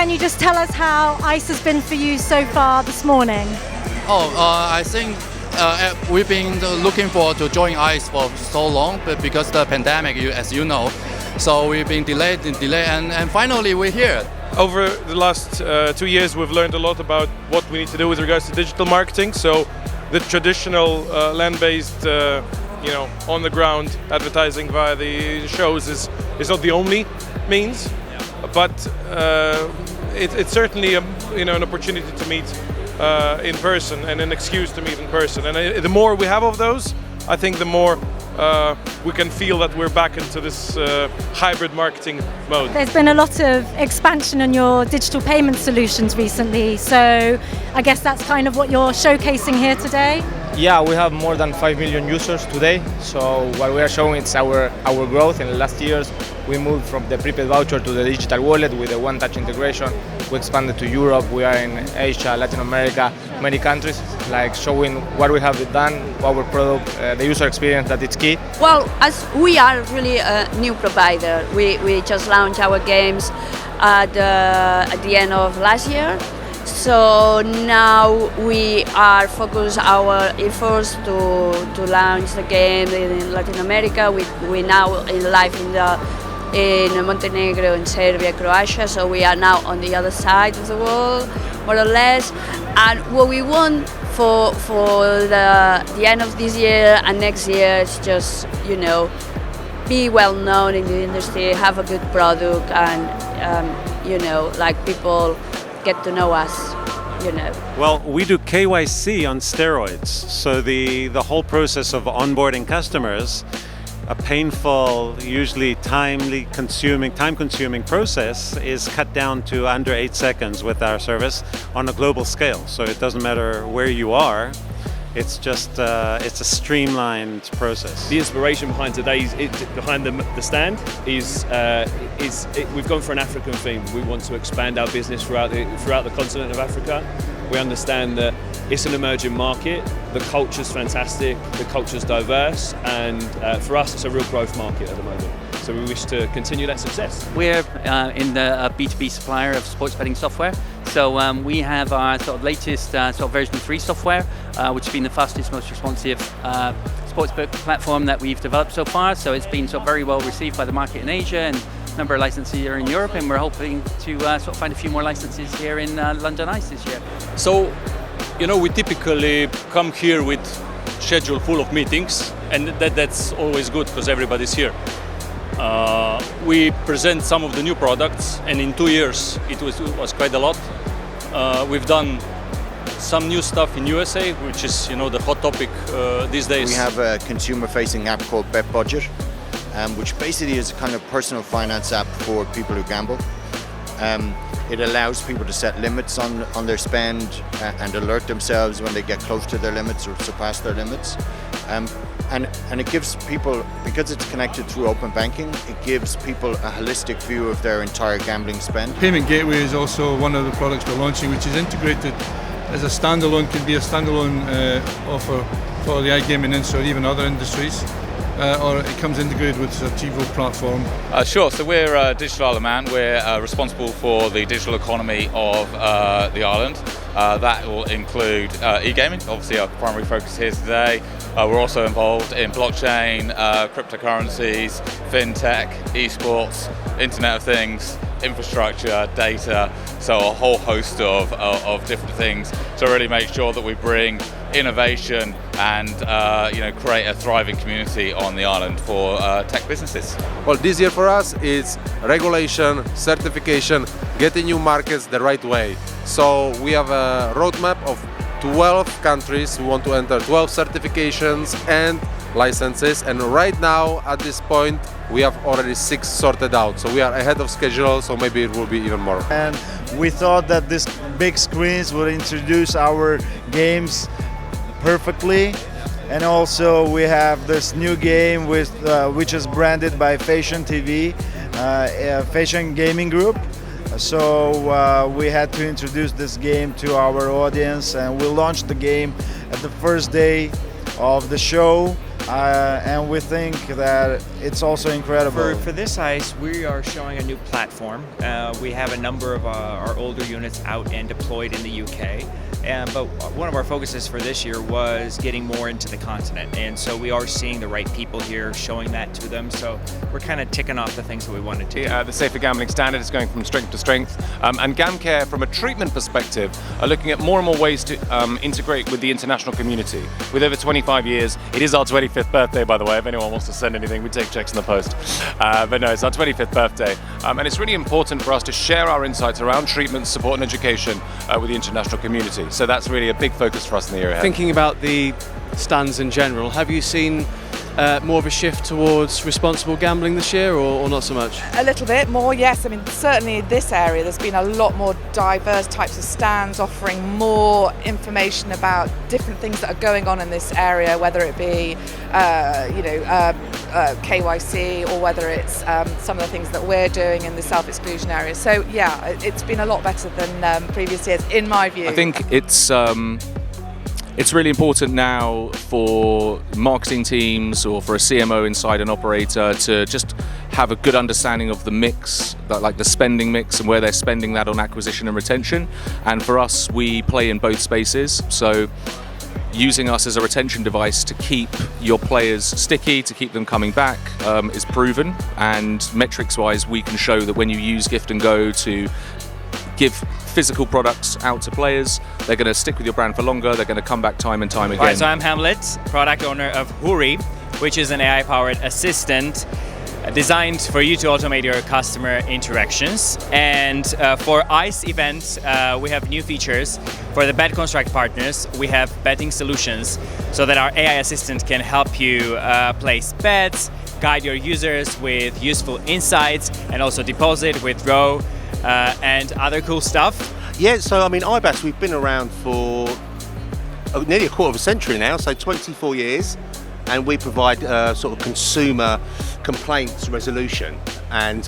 can you just tell us how ICE has been for you so far this morning? I think we've been looking forward to join ICE for so long, but because the pandemic, as you know, so we've been delayed, and finally we're here. Over the last 2 years, we've learned a lot about what we need to do with regards to digital marketing. So the traditional land-based, on-the-ground advertising via the shows is not the only means, but it's certainly an opportunity to meet in person and an excuse to meet in person. And the more we have of those, I think the more we can feel that we're back into this hybrid marketing mode. There's been a lot of expansion in your digital payment solutions recently, so I guess that's kind of what you're showcasing here today? Yeah, we have more than 5 million users today, so what we are showing is our growth. In the last years, we moved from the prepaid voucher to the digital wallet with a one-touch integration. We expanded to Europe, we are in Asia, Latin America, many countries, like showing what we have done, our product, the user experience, that it's key. Well, as we are really a new provider, we just launched our games at the end of last year. So now we are focused our efforts to launch the game in Latin America. We now live in Montenegro, in Serbia, Croatia. So we are now on the other side of the world, more or less. And what we want for the end of this year and next year is just be well known in the industry, have a good product, and like people get to know us, Well, we do KYC on steroids, so the whole process of onboarding customers, a painful, usually time-consuming process, is cut down to under 8 seconds with our service on a global scale. So it doesn't matter where you are. It's just it's a streamlined process. The inspiration behind the stand is we've gone for an African theme. We want to expand our business throughout the continent of Africa. We understand that it's an emerging market. The culture's fantastic. The culture's diverse, and for us, it's a real growth market at the moment. So we wish to continue that success. We're in the B2B supplier of sports betting software. So we have our sort of latest version 3 software, which has been the fastest, most responsive sportsbook platform that we've developed so far. So it's been very well received by the market in Asia, and a number of licenses here in Europe, and we're hoping to find a few more licenses here in London ICE this year. So, we typically come here with schedule full of meetings, and that's always good because everybody's here. We present some of the new products, and in 2 years it was quite a lot. We've done some new stuff in USA, which is the hot topic these days. We have a consumer-facing app called Bet Budget, which basically is a kind of personal finance app for people who gamble. It allows people to set limits on their spend and alert themselves when they get close to their limits or surpass their limits. And it gives people, because it's connected through open banking, it gives people a holistic view of their entire gambling spend. Payment Gateway is also one of the products we're launching, which is integrated as a standalone, can be a standalone offer for the iGaming industry or even other industries. Or it comes integrated with the TiVo platform. Sure, so we're Digital Altenar. We're responsible for the digital economy of the island. That will include e-gaming, obviously our primary focus here today. We're also involved in blockchain, cryptocurrencies, fintech, esports, Internet of Things, infrastructure, data, so a whole host of different things to really make sure that we bring innovation and create a thriving community on the island for tech businesses. Well, this year for us is regulation, certification, getting new markets the right way. So we have a roadmap of 12 countries. We want to enter 12 certifications and licenses, and right now at this point we have already 6 sorted out, so we are ahead of schedule, so maybe it will be even more. And we thought that these big screens would introduce our games perfectly, and also we have this new game with which is branded by Fashion TV, Fashion Gaming Group. So we had to introduce this game to our audience, and we launched the game at the first day of the show. and we think that it's also incredible. For this ice, we are showing a new platform. We have a number of our older units out and deployed in the UK. But one of our focuses for this year was getting more into the continent, and so we are seeing the right people here, showing that to them. So we're kind of ticking off the things that we wanted to. The safer gambling standard is going from strength to strength, and GamCare, from a treatment perspective, are looking at more and more ways to integrate with the international community. With over 25 years, it is our 25th birthday, by the way. If anyone wants to send anything, we take checks in the post. But no, it's our 25th birthday, and it's really important for us to share our insights around treatment, support, and education with the international community. So that's really a big focus for us in the year ahead. Thinking about the stands in general, have you seen more of a shift towards responsible gambling this year, or not so much? A little bit more, yes. I mean, certainly in this area there's been a lot more diverse types of stands offering more information about different things that are going on in this area, whether it be KYC or whether it's some of the things that we're doing in the self-exclusion area. So yeah, it's been a lot better than previous years, in my view. I think it's really important now for marketing teams or for a CMO inside an operator to just have a good understanding of the mix, like the spending mix and where they're spending that on acquisition and retention. And for us, we play in both spaces. So using us as a retention device to keep your players sticky, to keep them coming back, is proven. And metrics-wise, we can show that when you use Gift&Go to give physical products out to players, they're going to stick with your brand for longer, they're going to come back time and time again. Alright, so I'm Hamlet, product owner of Huri, which is an AI-powered assistant designed for you to automate your customer interactions. And for ICE events, we have new features. For the BetConstruct partners, we have betting solutions so that our AI assistant can help you place bets, guide your users with useful insights, and also deposit, withdraw, and other cool stuff. Yeah, so I mean, IBAS, we've been around for nearly a quarter of a century now, so 24 years, and we provide sort of consumer complaints resolution. And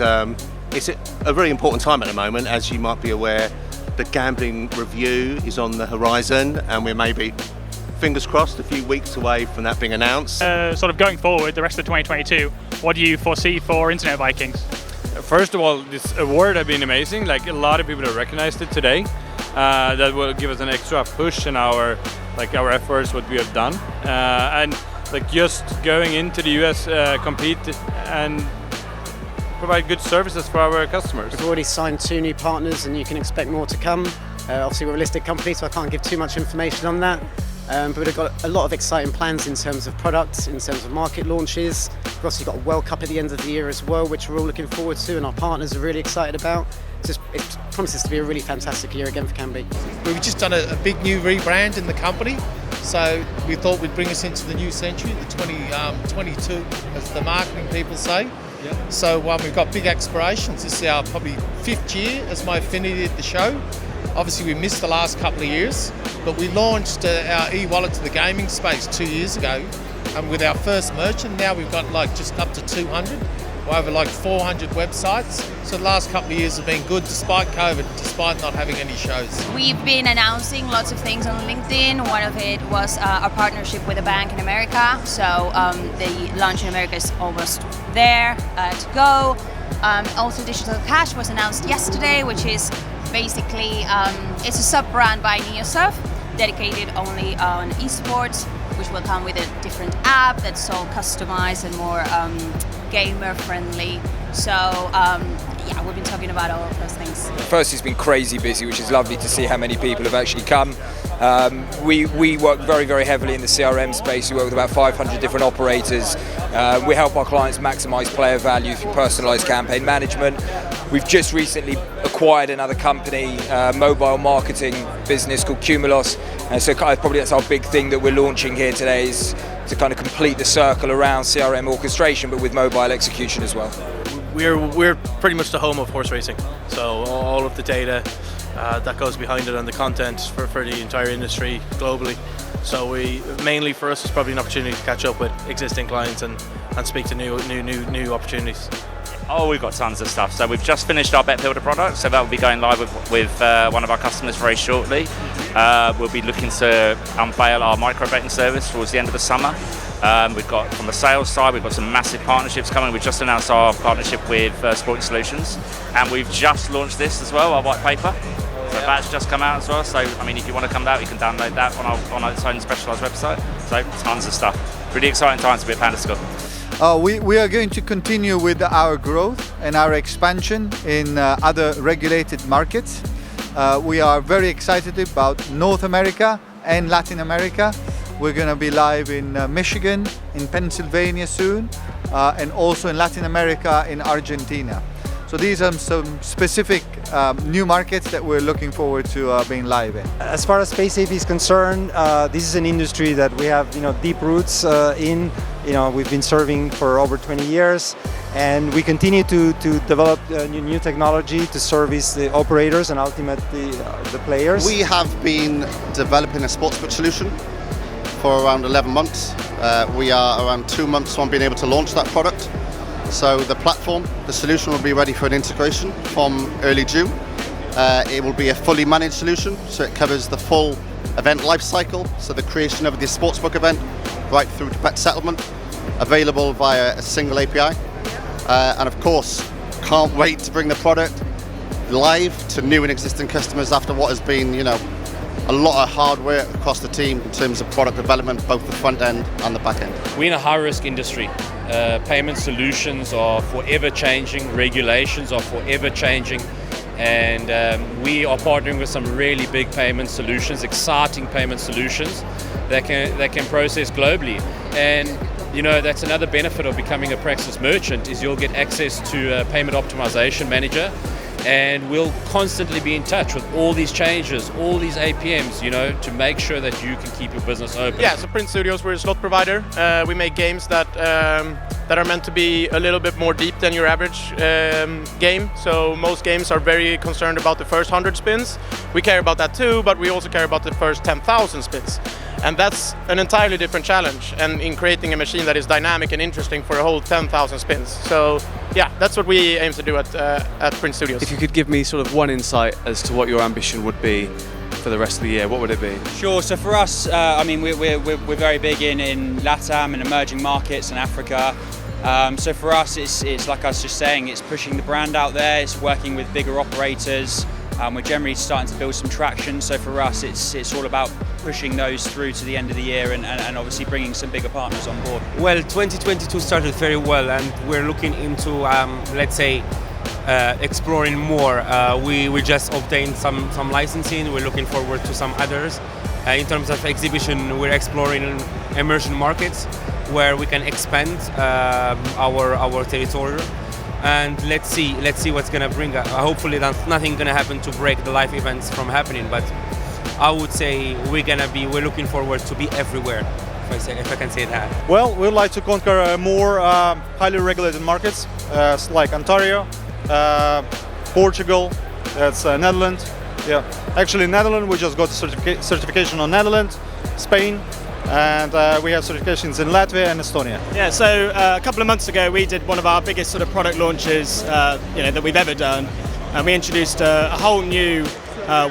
it's a very important time at the moment, as you might be aware. The gambling review is on the horizon, and we're maybe, fingers crossed, a few weeks away from that being announced. Sort of going forward, the rest of 2022, what do you foresee for Internet Vikings? First of all, this award has been amazing. Like, a lot of people have recognized it today. That will give us an extra push in our efforts, what we have done, and like just going into the US, compete and provide good services for our customers. We've already signed 2 new partners, and you can expect more to come. Obviously, we're a listed company, so I can't give too much information on that. But we've got a lot of exciting plans in terms of products, in terms of market launches. We've also got a World Cup at the end of the year as well, which we're all looking forward to, and our partners are really excited about. It promises to be a really fantastic year again for Kambi. We've just done a big new rebrand in the company, so we thought we'd bring us into the new century, the 2022, as the marketing people say. Yep. So we've got big aspirations. This is our probably 5th year as MiFinity at the show. Obviously we missed the last couple of years, but we launched our e-wallet to the gaming space 2 years ago, and with our first merchant now we've got just up to 200. We're over 400 websites. So the last couple of years have been good despite COVID, despite not having any shows. We've been announcing lots of things on LinkedIn. One of it was our partnership with a bank in America. So the launch in America is almost there to go. Also, Digital Cash was announced yesterday, which is basically it's a sub-brand by NeoSurf, dedicated only on esports, which will come with a different app that's all customized and more gamer friendly. So yeah, we've been talking about all of those things. First, it's been crazy busy, which is lovely to see how many people have actually come. We work very, very heavily in the CRM space. We work with about 500 different operators. We help our clients maximize player value through personalized campaign management. We've just recently acquired another company, mobile marketing business called Cumulos. And so probably that's our big thing that we're launching here today, is to kind of complete the circle around CRM orchestration, but with mobile execution as well. We're pretty much the home of horse racing. So all of the data that goes behind it and the content for the entire industry globally. So mainly for us, it's probably an opportunity to catch up with existing clients and speak to new opportunities. Oh, we've got tons of stuff. So we've just finished our Bet Builder product, so that will be going live with one of our customers very shortly. We'll be looking to unveil our micro betting service towards the end of the summer. We've got, from the sales side, we've got some massive partnerships coming. We've just announced our partnership with Sporting Solutions, and we've just launched this as well, our white paper. So that's just come out as well. So, I mean, if you want to come out, you can download that on its own specialised website. So, tons of stuff. Really exciting times to be at PandaScore. We are going to continue with our growth and our expansion in other regulated markets. We are very excited about North America and Latin America. We're going to be live in Michigan, in Pennsylvania soon, and also in Latin America, in Argentina. So these are some specific new markets that we're looking forward to being live in. As far as Paysafe is concerned, this is an industry that we have deep roots in. We've been serving for over 20 years, and we continue to develop new technology to service the operators and ultimately the players. We have been developing a sportsbook solution for around 11 months. We are around 2 months from being able to launch that product. So the platform, the solution will be ready for an integration from early June. It will be a fully managed solution, so it covers the full event life cycle, so the creation of the sportsbook event right through to bet settlement, available via a single API. And of course, can't wait to bring the product live to new and existing customers after what has been, a lot of hard work across the team in terms of product development, both the front end and the back end. We're in a high-risk industry. Payment solutions are forever changing, regulations are forever changing, and we are partnering with some really big payment solutions, exciting payment solutions that can process globally. And that's another benefit of becoming a Praxis merchant, is you'll get access to a payment optimization manager, and we'll constantly be in touch with all these changes, all these APMs, to make sure that you can keep your business open. Yeah, so Print Studios, we're a slot provider. We make games that are meant to be a little bit more deep than your average game. So most games are very concerned about the first 100 spins. We care about that too, but we also care about the first 10,000 spins. And that's an entirely different challenge, and in creating a machine that is dynamic and interesting for a whole 10,000 spins. So yeah, that's what we aim to do at Print Studios. If you could give me sort of one insight as to what your ambition would be for the rest of the year, what would it be? Sure, so for us, we're very big in LATAM and emerging markets and Africa. So for us, it's like I was just saying, it's pushing the brand out there, it's working with bigger operators. We're generally starting to build some traction, so for us it's all about pushing those through to the end of the year and obviously bringing some bigger partners on board. Well, 2022 started very well, and we're looking into, exploring more. We just obtained some licensing, we're looking forward to some others. In terms of exhibition, we're exploring emerging markets where we can expand our territory. And let's see what's gonna bring. Hopefully, nothing gonna happen to break the live events from happening. But I would say we're looking forward to be everywhere, if I can say that. Well, we'd like to conquer more highly regulated markets like Ontario, Portugal, that's Netherlands. Yeah, actually Netherlands, we just got certification on Netherlands, Spain. And we have certifications in Latvia and Estonia. Yeah, so a couple of months ago we did one of our biggest sort of product launches that we've ever done, and we introduced a whole new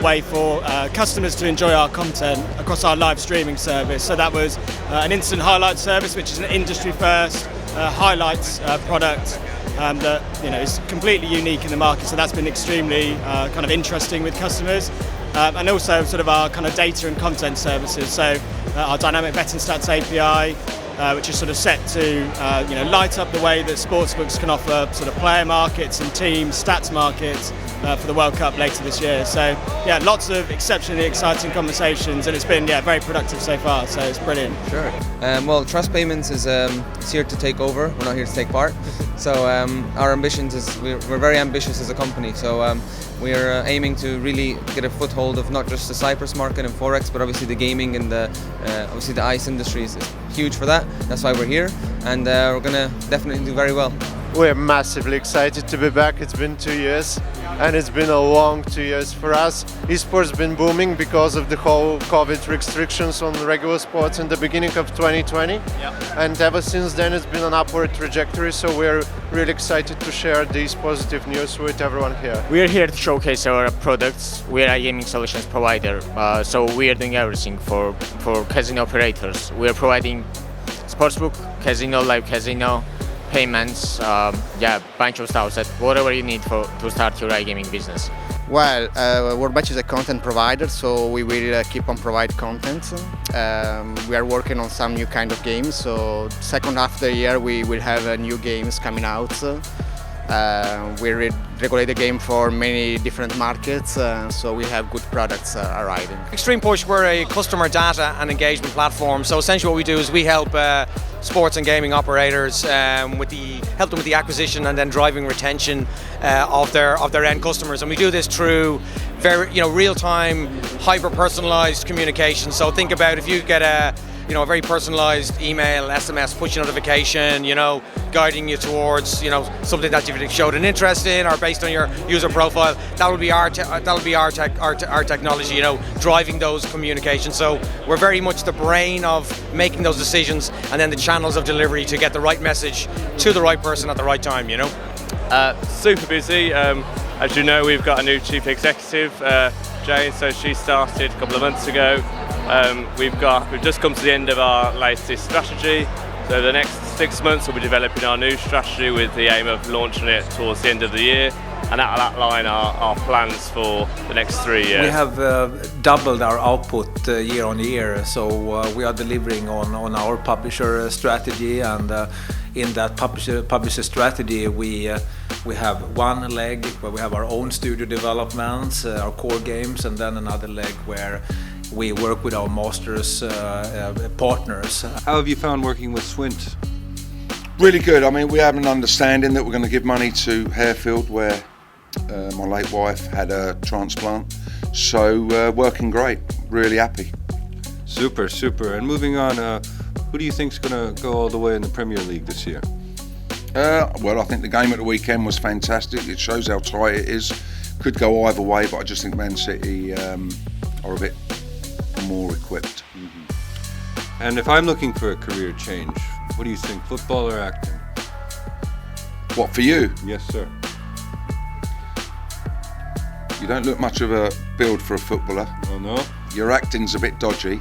way for customers to enjoy our content across our live streaming service. So that was an instant highlight service, which is an industry first highlights product that is completely unique in the market. So that's been extremely kind of interesting with customers. And also sort of our kind of data and content services. So our dynamic betting stats API, which is sort of set to light up the way that sportsbooks can offer sort of player markets and team stats markets for the World Cup later this year. So yeah, lots of exceptionally exciting conversations, and it's been very productive so far. So it's brilliant. Sure. Well, Trust Payments is here to take over. We're not here to take part. So our ambitions is we're very ambitious as a company. So we're aiming to really get a foothold of not just the Cyprus market and Forex, but obviously the gaming and obviously the ICE industry is huge for that. That's why we're here, and we're gonna definitely do very well. We're massively excited to be back. It's been 2 years, and it's been a long 2 years for us. Esports been booming because of the whole COVID restrictions on regular sports in the beginning of 2020. And ever since then it's been an upward trajectory, so we're really excited to share these positive news with everyone here. We're here to showcase our products. We're a gaming solutions provider, so we are doing everything for casino operators. We are providing sportsbook, casino, live casino, payments, bunch of stuff. That whatever you need to start your iGaming business. Well, WorldMatch is a content provider, so we will keep on provide content. We are working on some new kind of games, so second half of the year we will have new games coming out. We regulate the game for many different markets, so we have good products arriving. Xtremepush, we're a customer data and engagement platform, so essentially what we do is we help sports and gaming operators help them with the acquisition and then driving retention of their end customers, and we do this through very real-time, hyper-personalized communication. So think about if you get a very personalized email, SMS, push notification, guiding you towards, something that you've showed an interest in or based on your user profile. That would be our technology, driving those communications. So we're very much the brain of making those decisions and then the channels of delivery to get the right message to the right person at the right time, Super busy. As you know, we've got a new chief executive, Jane, so she started a couple of months ago. We've just come to the end of our latest strategy. So the next 6 months we'll be developing our new strategy with the aim of launching it towards the end of the year, and that will outline our plans for the next 3 years. We have doubled our output year on year, so we are delivering on our publisher strategy, and in that publisher strategy we have one leg where we have our own studio developments, our core games, and then another leg where we work with our masters partners. How have you found working with Swint? Really good. I mean, we have an understanding that we're going to give money to Harefield, where my late wife had a transplant. So working great. Really happy. Super, super. And moving on, who do you think's going to go all the way in the Premier League this year? Well, I think the game at the weekend was fantastic. It shows how tight it is. Could go either way, but I just think Man City are a bit more equipped. Mm-hmm. And if I'm looking for a career change, what do you think, football or acting? What, for you? Yes, sir. You don't look much of a build for a footballer. Oh no? Your acting's a bit dodgy,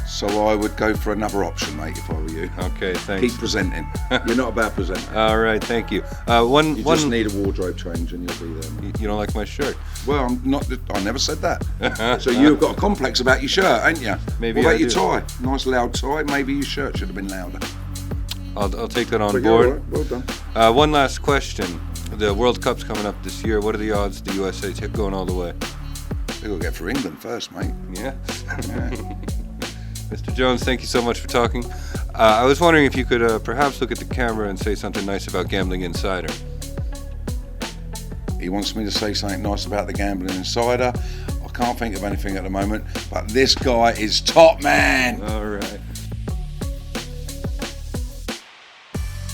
so I would go for another option, mate, if I were you. Okay, thanks. Keep presenting. You're not a bad presenter. All right, thank you. You just need a wardrobe change and you'll be there, mate. You don't like my shirt? Well, I never said that. So you've got a complex about your shirt, ain't you? Maybe what about I your do. tie? Nice loud tie. Maybe your shirt should have been louder. I'll take that on But board. you're all right. Well done. One last question. The World Cup's coming up this year. What are the odds the USA going all the way? They've got to get for England first, mate. Yeah. Mr. Jones, thank you so much for talking. I was wondering if you could perhaps look at the camera and say something nice about Gambling Insider. He wants me to say something nice about the Gambling Insider. I can't think of anything at the moment, but this guy is top man. All right.